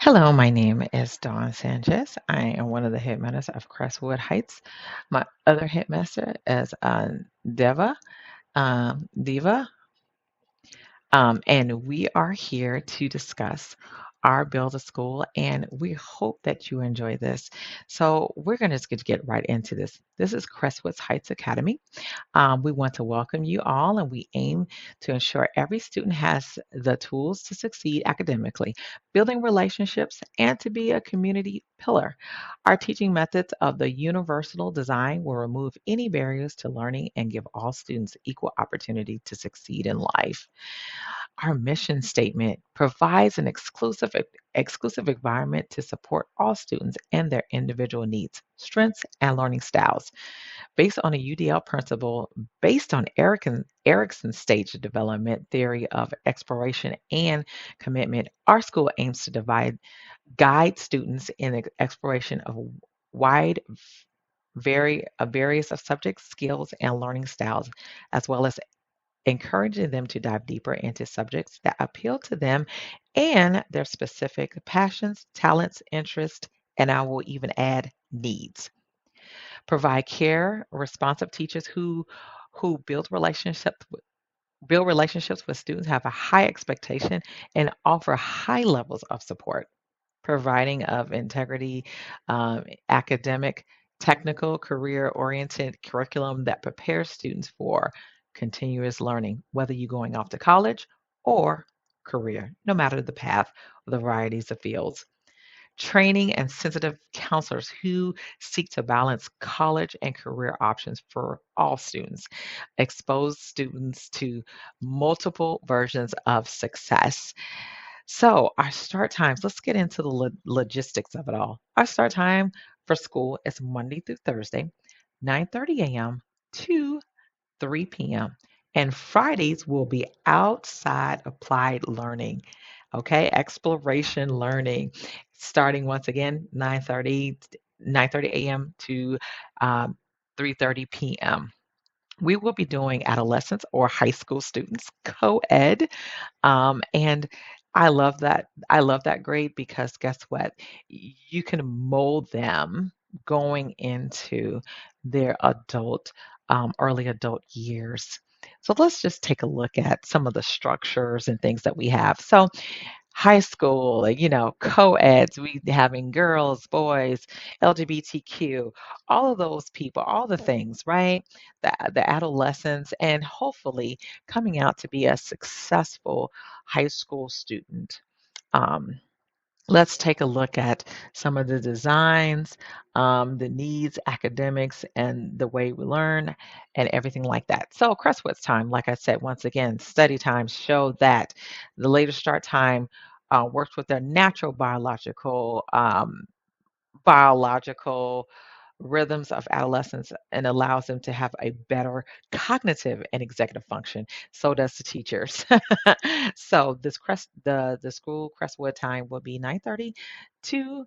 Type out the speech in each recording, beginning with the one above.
Hello, my name is Dawn Sanchez. I am one of the headmasters of Crestwood Heights. My other headmaster is Diva, and we are here to discuss our Build a School, and we hope that you enjoy this. So we're going to just get right into this. This is Crestwood Heights Academy. We want to welcome you all, and we aim to ensure every student has the tools to succeed academically, building relationships, and to be a community pillar. Our teaching methods of the universal design will remove any barriers to learning and give all students equal opportunity to succeed in life. Our mission statement provides an exclusive environment to support all students and their individual needs, strengths, and learning styles. Based on a UDL principle, based on Erickson's stage development theory of exploration and commitment, our school aims to guide students in the exploration of wide various of subjects, skills, and learning styles, as well as encouraging them to dive deeper into subjects that appeal to them and their specific passions, talents, interests, and I will even add needs. Provide care, responsive teachers who build relationships with students, have a high expectation, and offer high levels of support. Providing of integrity, academic, technical, career-oriented curriculum that prepares students for continuous learning, whether you're going off to college or career, no matter the path or the varieties of fields. Training and sensitive counselors who seek to balance college and career options for all students, expose students to multiple versions of success. So, our start times, let's get into the logistics of it all. Our start time for school is Monday through Thursday, 9:30 a.m. to 3 p.m. And Fridays will be outside applied learning, okay? Exploration learning, starting once again 9:30 a.m. to um, 3:30 p.m. We will be doing adolescents or high school students co-ed, and I love that. I love that grade because guess what? You can mold them going into their early adult years. So let's just take a look at some of the structures and things that we have. So high school, like, co-eds, we having girls, boys, LGBTQ, all of those people, all the things, right? The adolescents, and hopefully coming out to be a successful high school student. Um, let's take a look at some of the designs, the needs, academics, and the way we learn, and everything like that. So, Crestwood's time, like I said, once again, study times show that the later start time works with their natural biological rhythms of adolescence and allows them to have a better cognitive and executive function. So does the teachers. So the school Crestwood time will be 9:30 to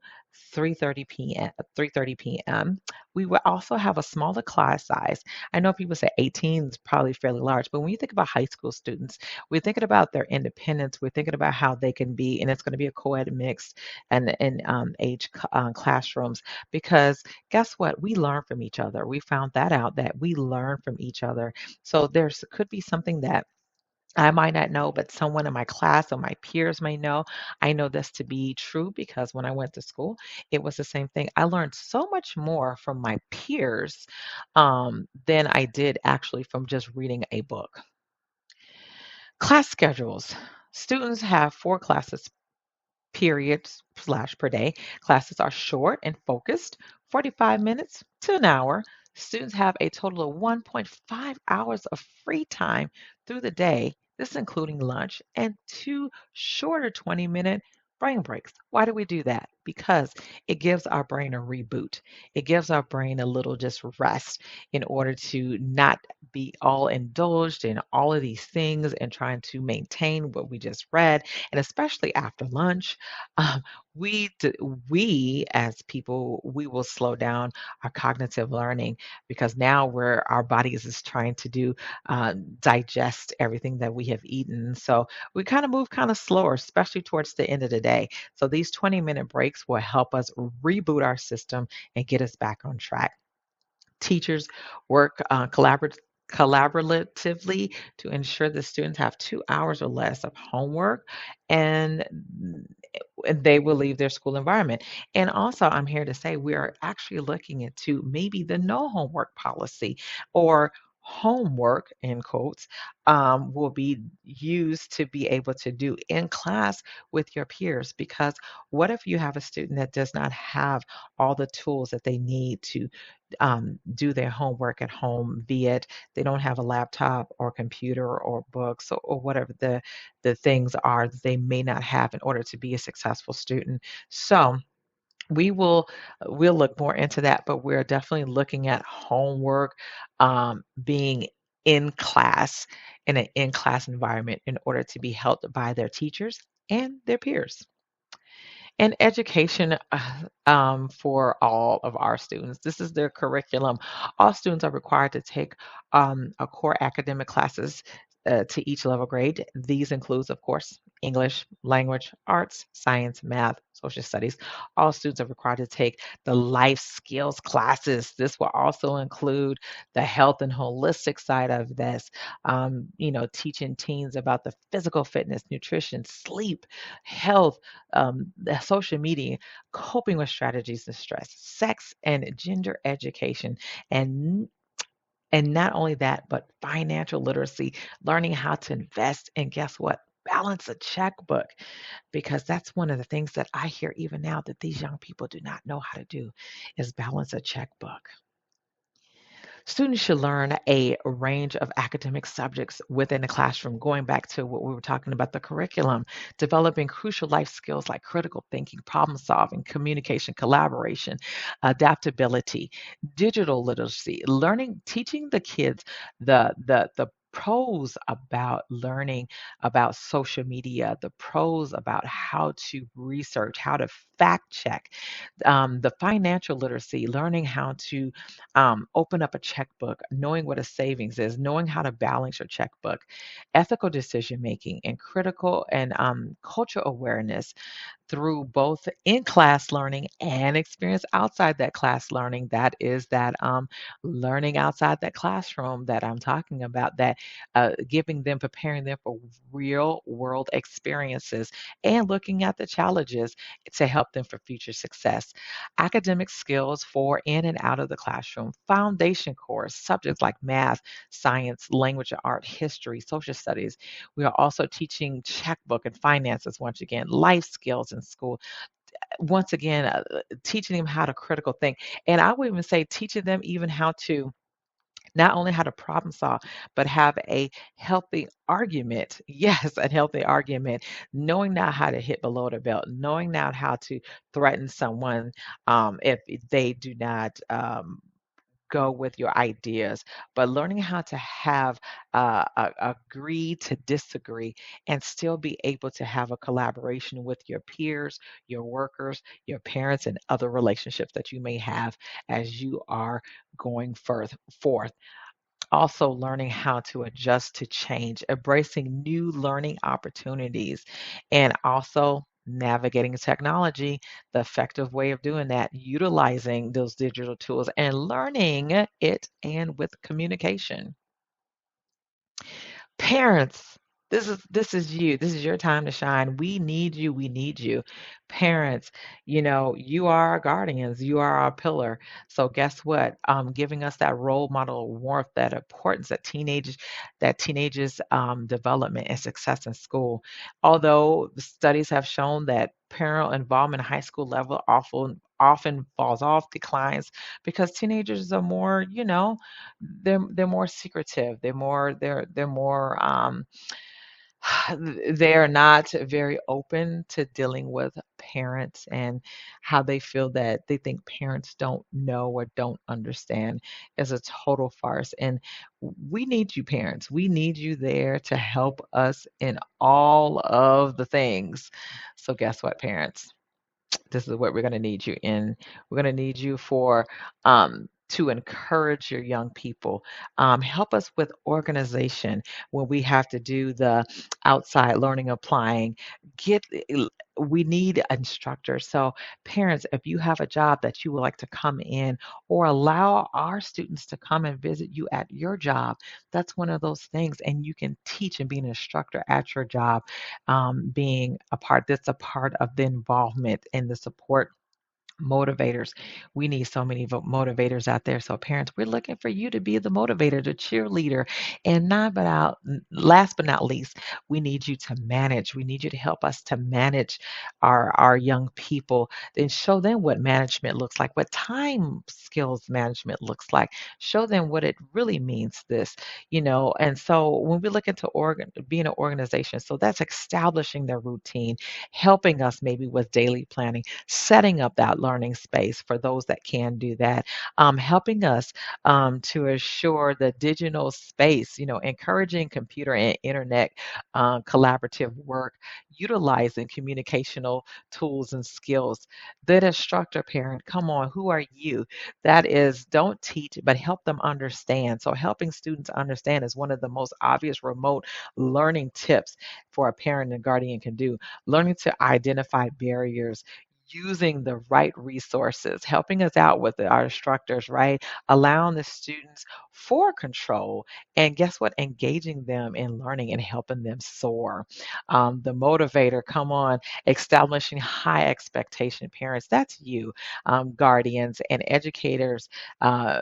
3:30 p.m. 3:30 p.m. We will also have a smaller class size. I know people say 18 is probably fairly large, but when you think about high school students, we're thinking about their independence. We're thinking about how they can be, and it's going to be a co-ed mixed and age classrooms because guess what? We learn from each other. We found that out that we learn from each other. So there's could be something that I might not know, but someone in my class or my peers may know. I know this to be true because when I went to school, it was the same thing. I learned so much more from my peers than I did actually from just reading a book. Class schedules. Students have 4 classes periods slash per day. Classes are short and focused, 45 minutes to an hour. Students have a total of 1.5 hours of free time through the day. This is including lunch and 2 shorter 20-minute brain breaks. Why do we do that? because it gives our brain a reboot. It gives our brain a little just rest in order to not be all indulged in all of these things and trying to maintain what we just read. And especially after lunch, um, we as people, we will slow down our cognitive learning because now our bodies is trying to digest everything that we have eaten. So we kind of move kind of slower, especially towards the end of the day. So these 20-minute breaks will help us reboot our system and get us back on track. Teachers work collaboratively to ensure the students have 2 hours or less of homework, and they will leave their school environment. And also, I'm here to say we are actually looking into maybe the no homework policy, or homework in quotes, will be used to be able to do in class with your peers. Because what if you have a student that does not have all the tools that they need to do their homework at home, be it they don't have a laptop or computer or books, or whatever the things are that they may not have in order to be a successful student. So we will we'll look more into that, but we're definitely looking at homework being in class, in an in-class environment, in order to be helped by their teachers and their peers. And education for all of our students. This is their curriculum. All students are required to take a core academic classes to each level grade. These includes, of course, English, language, arts, science, math, social studies. All students are required to take the life skills classes. This will also include the health and holistic side of this. Teaching teens about the physical fitness, nutrition, sleep, health, the social media, coping with strategies of stress, sex and gender education, and and not only that, but financial literacy, learning how to invest, and guess what? Balance a checkbook, because that's one of the things that I hear even now that these young people do not know how to do is balance a checkbook. Students should learn a range of academic subjects within the classroom, going back to what we were talking about, the curriculum, developing crucial life skills like critical thinking, problem solving, communication, collaboration, adaptability, digital literacy, learning, teaching the kids the pros about learning about social media, the pros about how to research, how to fact check, the financial literacy, learning how to open up a checkbook, knowing what a savings is, knowing how to balance your checkbook, ethical decision making, and critical and cultural awareness through both in-class learning and experience outside that class learning. That is that learning outside that classroom that I'm talking about, that giving them, preparing them for real world experiences and looking at the challenges to help them for future success. Academic skills for in and out of the classroom, foundation course, subjects like math, science, language and art, history, social studies. We are also teaching checkbook and finances, once again, life skills in school. Once again, teaching them how to critical think. And I would even say teaching them even how to not only how to problem solve, but have a healthy argument. Yes, a healthy argument. Knowing now how to hit below the belt, knowing now how to threaten someone if they do not. Go with your ideas, but learning how to have agree to disagree and still be able to have a collaboration with your peers, your workers, your parents, and other relationships that you may have as you are going forth. Also, learning how to adjust to change, embracing new learning opportunities, and also navigating technology, the effective way of doing that, utilizing those digital tools and learning it and with communication. Parents, this is you. This is your time to shine. We need you. We need you. Parents, you are our guardians. You are our pillar. So guess what? Giving us that role model of warmth, that importance that teenagers development and success in school. Although the studies have shown that parental involvement in high school level often falls off, declines, because teenagers are more, they're more secretive. They're more they're not very open to dealing with parents and how they feel that they think parents don't know or don't understand is a total farce. And we need you, parents. We need you there to help us in all of the things. So, guess what, parents? This is what we're going to need you in. We're going to need you for to encourage your young people. Help us with organization when we have to do the outside learning, applying. Get we need instructors. So, parents, if you have a job that you would like to come in or allow our students to come and visit you at your job, that's one of those things. And you can teach and be an instructor at your job, being a part, that's a part of the involvement and the support motivators. We need so many motivators out there. So parents, we're looking for you to be the motivator, the cheerleader. And last but not least, we need you to manage. We need you to help us to manage our young people and show them what management looks like, what time skills management looks like. Show them what it really means this. And so when we look into being an organization, so that's establishing their routine, helping us maybe with daily planning, setting up that learning space for those that can do that, helping us to assure the digital space, encouraging computer and internet collaborative work, utilizing communicational tools and skills. The instructor parent, come on, who are you? That is, don't teach, but help them understand. So, helping students understand is one of the most obvious remote learning tips for a parent and guardian can do. Learning to identify barriers, using the right resources, helping us out with our instructors, right? Allowing the students for control. And guess what? Engaging them in learning and helping them soar. The motivator, come on, establishing high expectation parents. That's you, guardians and educators. Uh,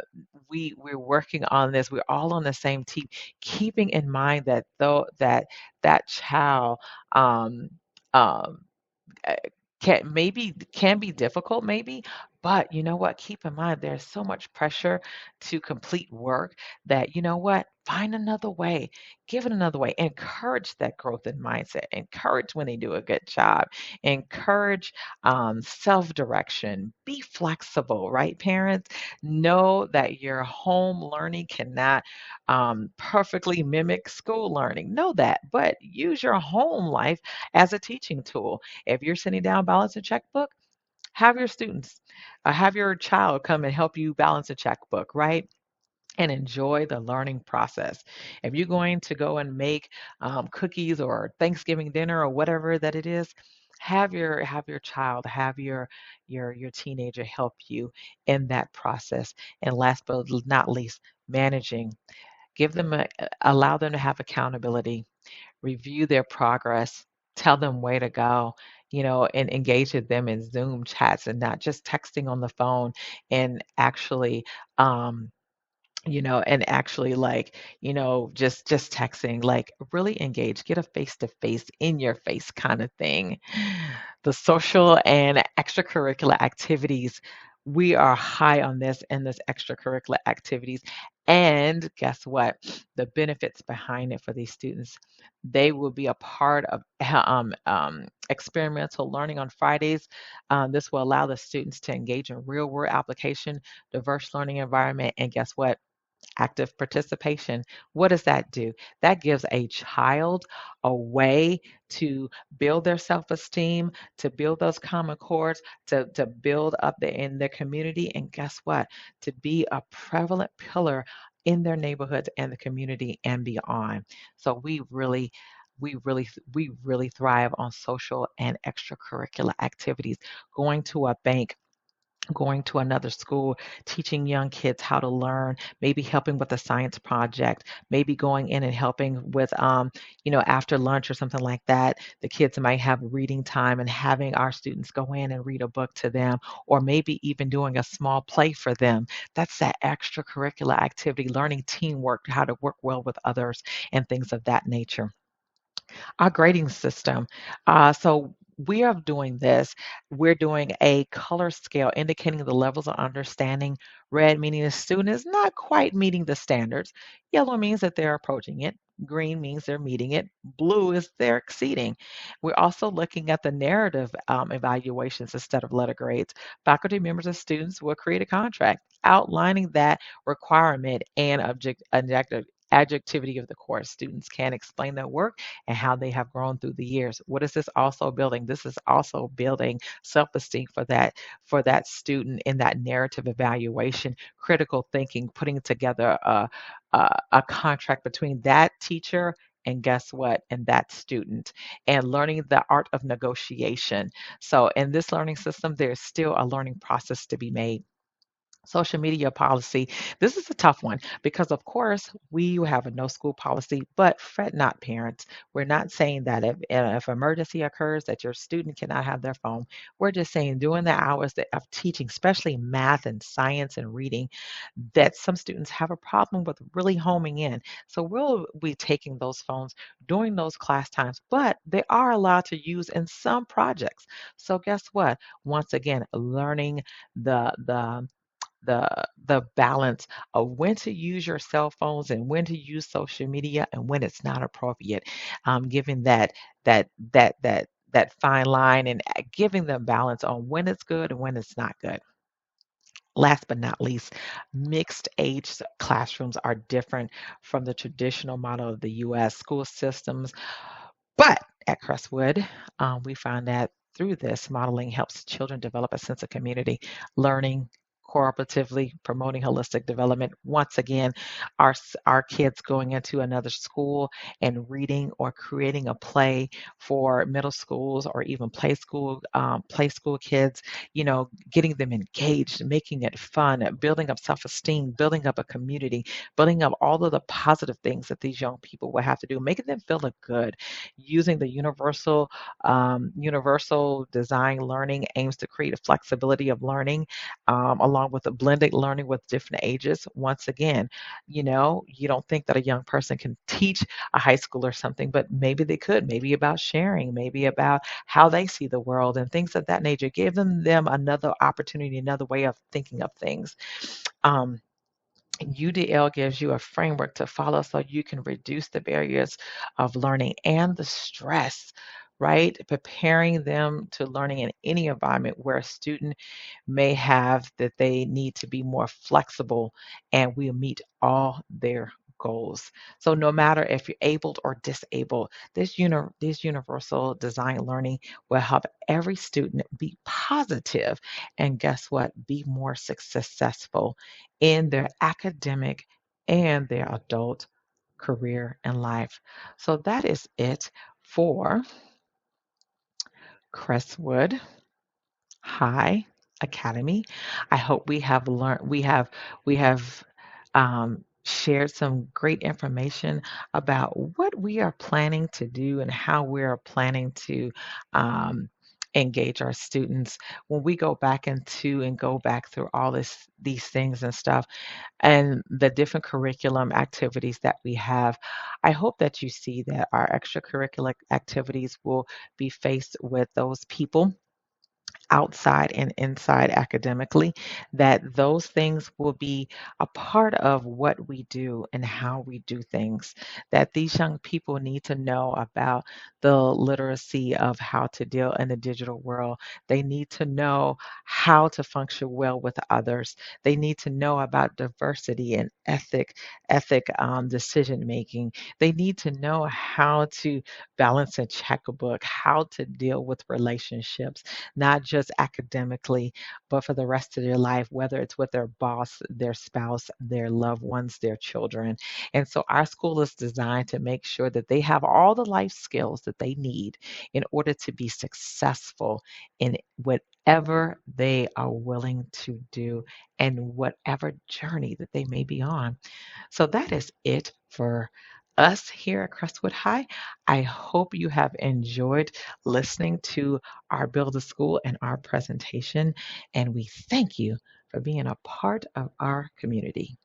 we're working on this. We're all on the same team, keeping in mind that though that child um, um, uh, can be difficult maybe, but you know what, keep in mind there's so much pressure to complete work that, you know what, find another way, give it another way, encourage that growth in mindset, encourage when they do a good job, encourage self-direction, be flexible, right? Parents, know that your home learning cannot perfectly mimic school learning, know that, but use your home life as a teaching tool. If you're sitting down balance a checkbook, have your students, have your child come and help you balance a checkbook, right? And enjoy the learning process. If you're going to go and make cookies or Thanksgiving dinner or whatever that it is, have your child, have your teenager help you in that process. And last but not least, managing. Give them allow them to have accountability, review their progress, tell them where to go, and engage with them in Zoom chats and not just texting on the phone and actually um like, just texting, like really engage, get a face to face, in your face kind of thing. The social and extracurricular activities, we are high on this and this extracurricular activities. And guess what? The benefits behind it for these students, they will be a part of experimental learning on Fridays. This will allow the students to engage in real world application, diverse learning environment, and guess what? Active participation. What does that do? That gives a child a way to build their self-esteem, to build those common cores, to build up in their community, and guess what? To be a prevalent pillar in their neighborhoods and the community and beyond. So we really thrive on social and extracurricular activities. Going to a bank, going to another school, teaching young kids how to learn, maybe helping with a science project, maybe going in and helping with, after lunch or something like that. The kids might have reading time and having our students go in and read a book to them, or maybe even doing a small play for them. That's that extracurricular activity, learning teamwork, how to work well with others, and things of that nature. Our grading system. So we are doing this. We're doing a color scale indicating the levels of understanding. Red meaning the student is not quite meeting the standards. Yellow means that they're approaching it. Green means they're meeting it. Blue is they're exceeding. We're also looking at the narrative evaluations instead of letter grades. Faculty members and students will create a contract outlining that requirement and adjectivity of the course. Students can explain their work and how they have grown through the years. What is this also building? This is also building self-esteem for that student in that narrative evaluation, critical thinking, putting together a contract between that teacher and guess what? And that student, and learning the art of negotiation. So, in this learning system, there's still a learning process to be made. Social media policy. This is a tough one because, of course, we have a no school policy, but fret not, parents. We're not saying that if emergency occurs that your student cannot have their phone. We're just saying during the hours of teaching, especially math and science and reading, that some students have a problem with really homing in. So we'll be taking those phones during those class times, but they are allowed to use in some projects. So guess what? Once again, learning the balance of when to use your cell phones and when to use social media and when it's not appropriate, giving that fine line and giving them balance on when it's good and when it's not good. Last but not least, mixed age classrooms are different from the traditional model of the US school systems. But at Crestwood, we found that through this modeling helps children develop a sense of community, learning cooperatively, promoting holistic development. Once again, our kids going into another school and reading or creating a play for middle schools or even play school kids, getting them engaged, making it fun, building up self-esteem, building up a community, building up all of the positive things that these young people will have to do, making them feel good. Using the universal design learning aims to create a flexibility of learning, along with a blended learning with different ages. Once again, you don't think that a young person can teach a high school or something, but maybe they could, maybe about sharing, maybe about how they see the world and things of that nature. Give them another opportunity, another way of thinking of things. Um, UDL gives you a framework to follow so you can reduce the barriers of learning and the stress, right? Preparing them to learning in any environment where a student may have that they need to be more flexible and will meet all their goals. So no matter if you're able or disabled, this universal design learning will help every student be positive and guess what? Be more successful in their academic and their adult career and life. So that is it for Crestwood High Academy. I hope we have shared some great information about what we are planning to do and how we are planning to um, engage our students when we go back and go back through all these things and stuff and the different curriculum activities that we have. I hope that you see that our extracurricular activities will be faced with those people outside and inside academically, that those things will be a part of what we do and how we do things. That these young people need to know about the literacy of how to deal in the digital world. They need to know how to function well with others. They need to know about diversity and ethic decision making. They need to know how to balance a checkbook, how to deal with relationships not just academically, but for the rest of their life, whether it's with their boss, their spouse, their loved ones, their children. And so our school is designed to make sure that they have all the life skills that they need in order to be successful in whatever they are willing to do and whatever journey that they may be on. So that is it for us here at Crestwood High. I hope you have enjoyed listening to our Build a School and our presentation, and we thank you for being a part of our community.